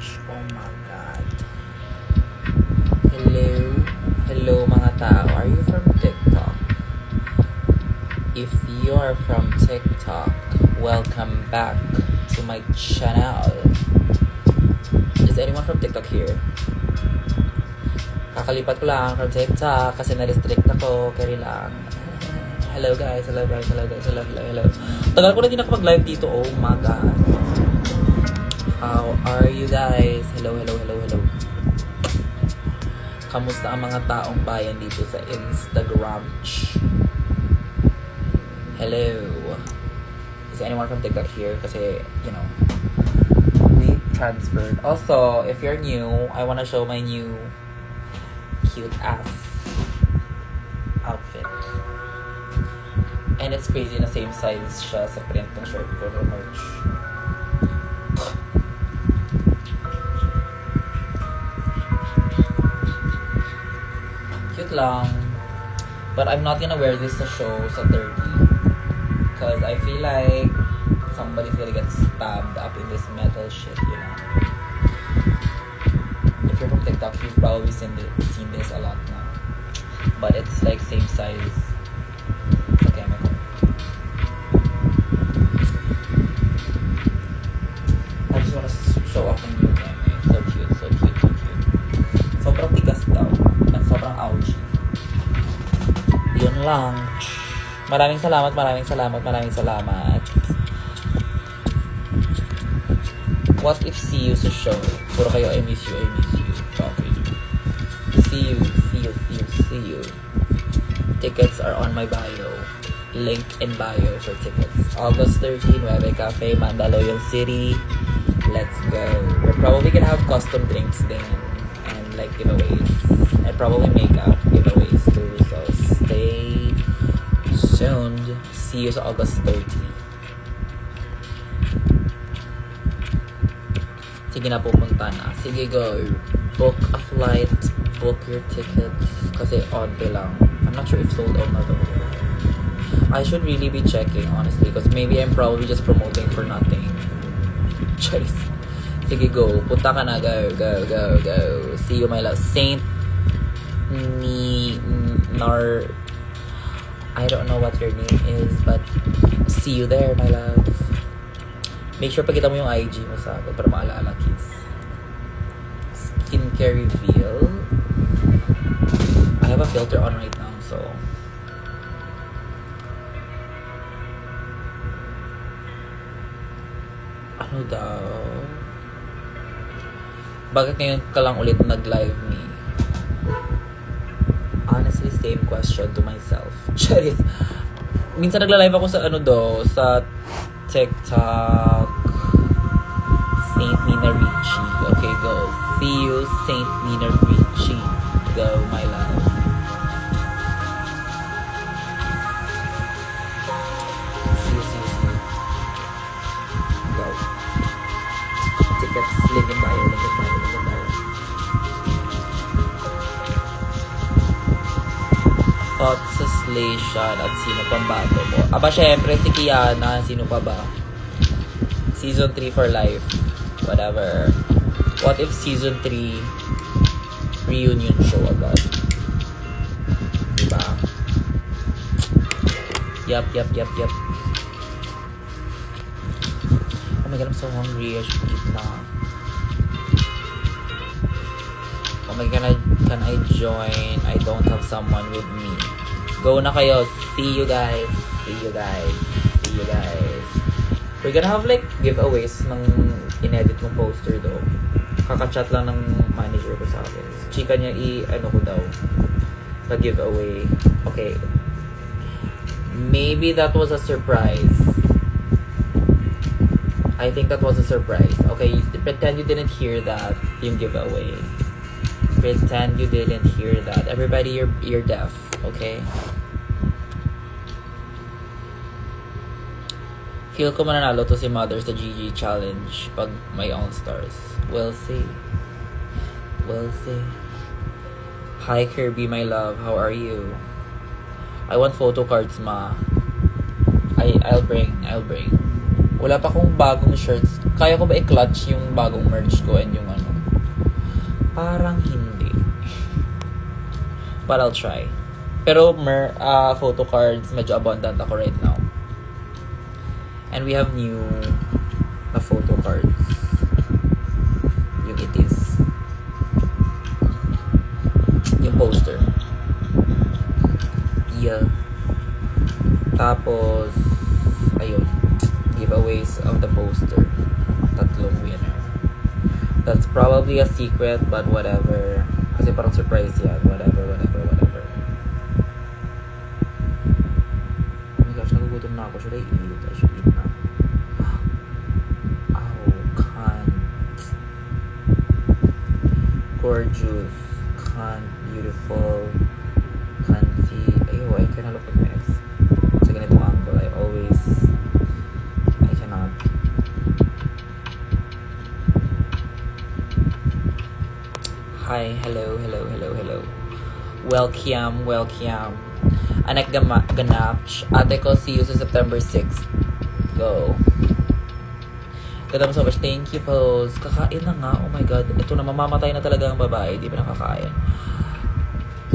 Gramch. Oh my God. Hello? Hello mga tao. Are you from TikTok? If you are from TikTok, welcome back to my channel. Is anyone from TikTok here? Kakalipat ko lang from TikTok kasi na-restrict ako. Carry lang. Hello guys. Hello. Tagal ko na din nakapag-live dito. Oh my God. How are you guys? Hello. Kamusta ang mga taong bayan dito sa Instagram? Hello. Is anyone from TikTok here? Kasi, you know, we transferred. Also, if you're new, I wanna show my new cute ass outfit. And it's crazy na same size siya sa print ng shirt ko for merch. Cute lang. But I'm not gonna wear this sa show sa 30. Because I feel like somebody's gonna get stabbed up in this metal shit, you know? If you're from TikTok, you've probably seen this a lot now. But it's like same size sa chemical. I just wanna show off my new chemical. So cute. Sobrang tigas daw. At sobrang ouchy. Yun lang. Maraming salamat. What if see you sa show? Puro kayo, I miss you. Okay. See you. Tickets are on my bio. Link in bio for tickets. August 13, Nueve Cafe, Mandaluyong City. Let's go. We're probably gonna have custom drinks then. And like giveaways. And probably makeup giveaways too. So stay tuned. See you sa August 30. Sige na, pupunta na. Sige, go. Book a flight. Book your tickets. Kasi onte lang. I'm not sure if sold out na though. I should really be checking, honestly. Because maybe I'm probably just promoting for nothing. Choice. Sige, go. Punta ka na. Go. See you, my love. Saint Nar... I don't know what your name is, but see you there, my love. Make sure pagkita mo yung IG mo sa akin para maalala, kids. Skincare reveal. I have a filter on right now, so... Ano daw? Bakit ngayon ka lang ulit nag-live me? Honestly, same question to myself. Charis. Minsan nagla-live ako sa sa TikTok. Saint Nina Ricci. Okay, go. See you, Saint Nina Ricci. Go, my love. See you. Go. Tickets, link in bio. Thoughts sa Slation at sino pang bato mo? Aba, syempre, si Kiana. Sino pa ba? Season 3 for life. Whatever. What if Season 3 reunion show agad? Diba? Yup. Oh my God, I'm so hungry. I should eat na. Oh my God, can I join? I don't have someone with me. Go na kayo. See you guys. We're gonna have like giveaways ng in-edit mong poster though. Kakachat lang ng manager ko sa akin. Chika niya ko daw. Pa-giveaway. Okay. Maybe that was a surprise. I think that was a surprise. Okay, pretend you didn't hear that. Yung giveaway. Pretend you didn't hear that. Everybody, you're deaf. Okay? Feel ko mananalo to si Mother sa GG Challenge pag may All-Stars. We'll see. Hi Kirby, my love. How are you? I want photo cards, ma. I'll bring. Wala pa akong bagong shirts. Kaya ko ba i-clutch yung bagong merch ko and yung ano? Parang hindi. But I'll try. Pero photo cards, medyo abundant ako right now. And we have new photo cards. Yung it is. Yung poster. Yeah. Tapos, ayun. Giveaways of the poster. Tatlong winner. That's probably a secret, but whatever. Kasi parang surprise yan. Whatever. Oh my gosh, nagugutom na ako. Should I eat? I should eat now. Oh, cunt. Gorgeous. Cunt. Beautiful. Cunty. Ayo, I cannot look at my ex. Sa ganitong angle, I cannot. Hi, hello. Welcome. Anak ganap. Ate ko, see you sa September 6th. Go. Ganda mo so much. Thank you, Pose. Kakain na nga. Oh my God. Ito na, mamamatay na talaga ang babae. Di pa nakakain.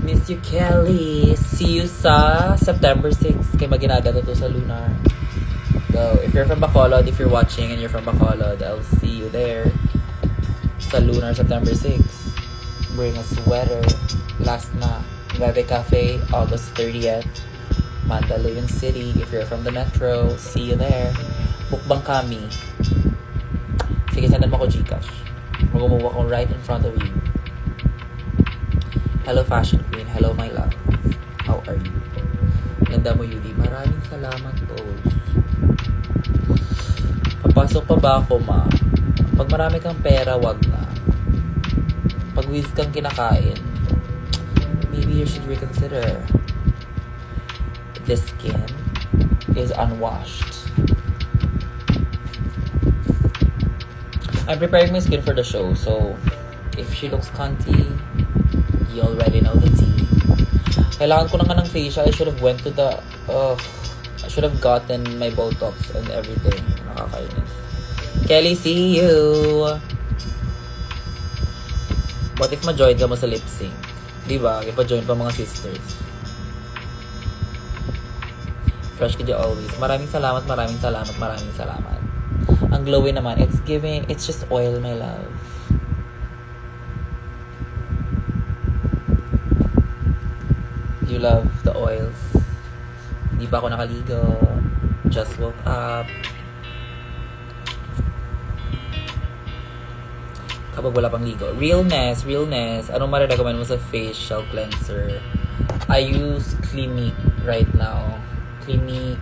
Miss you, Kelly. See you sa September 6th. Kaya maginaganda to sa Lunar. Go. If you're from Bacolod, if you're watching and you're from Bacolod, I'll see you there. Sa Lunar, September 6th. Bring a sweater. Last na. Bebe Cafe, August 30th. Mandaluyong City. If you're from the Metro, see you there. Bukbang kami. Sige, sendan mo ko Gcash. Magumuha ko right in front of you. Hello, Fashion Queen. Hello, my love. How are you? Ganda mo, Yudi. Maraming salamat, Pose. Papasok pa ba ako, ma? Pag marami kang pera, wag na. Pag with kang kinakain, maybe you should reconsider. This skin is unwashed. I'm preparing my skin for the show, so if she looks cunty, you already know the tea. Kailangan ko na nga ng facial. I should have went to the I should have gotten my Botox and everything. Nakakainis. Kelly, see you! What if ma-join ka mo sa lip sync? Diba? Ipa-join pa mga sisters. Fresh ka always. Maraming salamat. Ang glowy naman. It's just oil, my love. You love the oils. Hindi pa ako nakaligo. Just woke up. Kapag wala pang ligo. Realness. Anong marirecommend mo sa facial cleanser? I use Clinique right now. Clinique.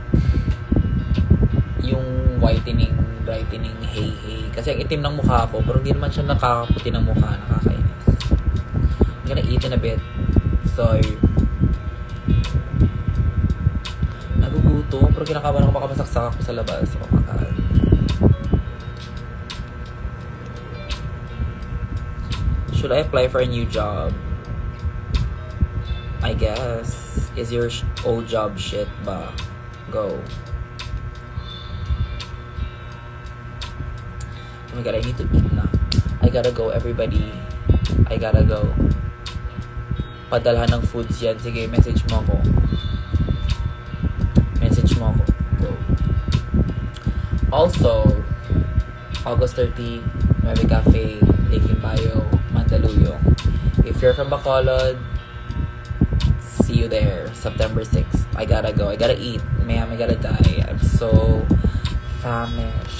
Yung brightening, hey. Kasi ang itim ng mukha ko, pero hindi naman siya nakakaputi ng mukha. Nakakainis. I'm gonna eat in a bit. So, nagugutom, pero kinakabahan ako makamasaksak ako sa labas. Kumakain. Should I apply for a new job? I guess. Is your old job shit ba? Go. Oh my God, I need to eat na. I gotta go, everybody. I gotta go. Padalhan ng foods yan. Sige, message mo ako. Go. Also, August 30, Bebe Cafe, link in bio, Mandaluyong. If you're from Bacolod, see you there, September 6th. I gotta go. I gotta eat. Ma'am, I gotta die. I'm so famished.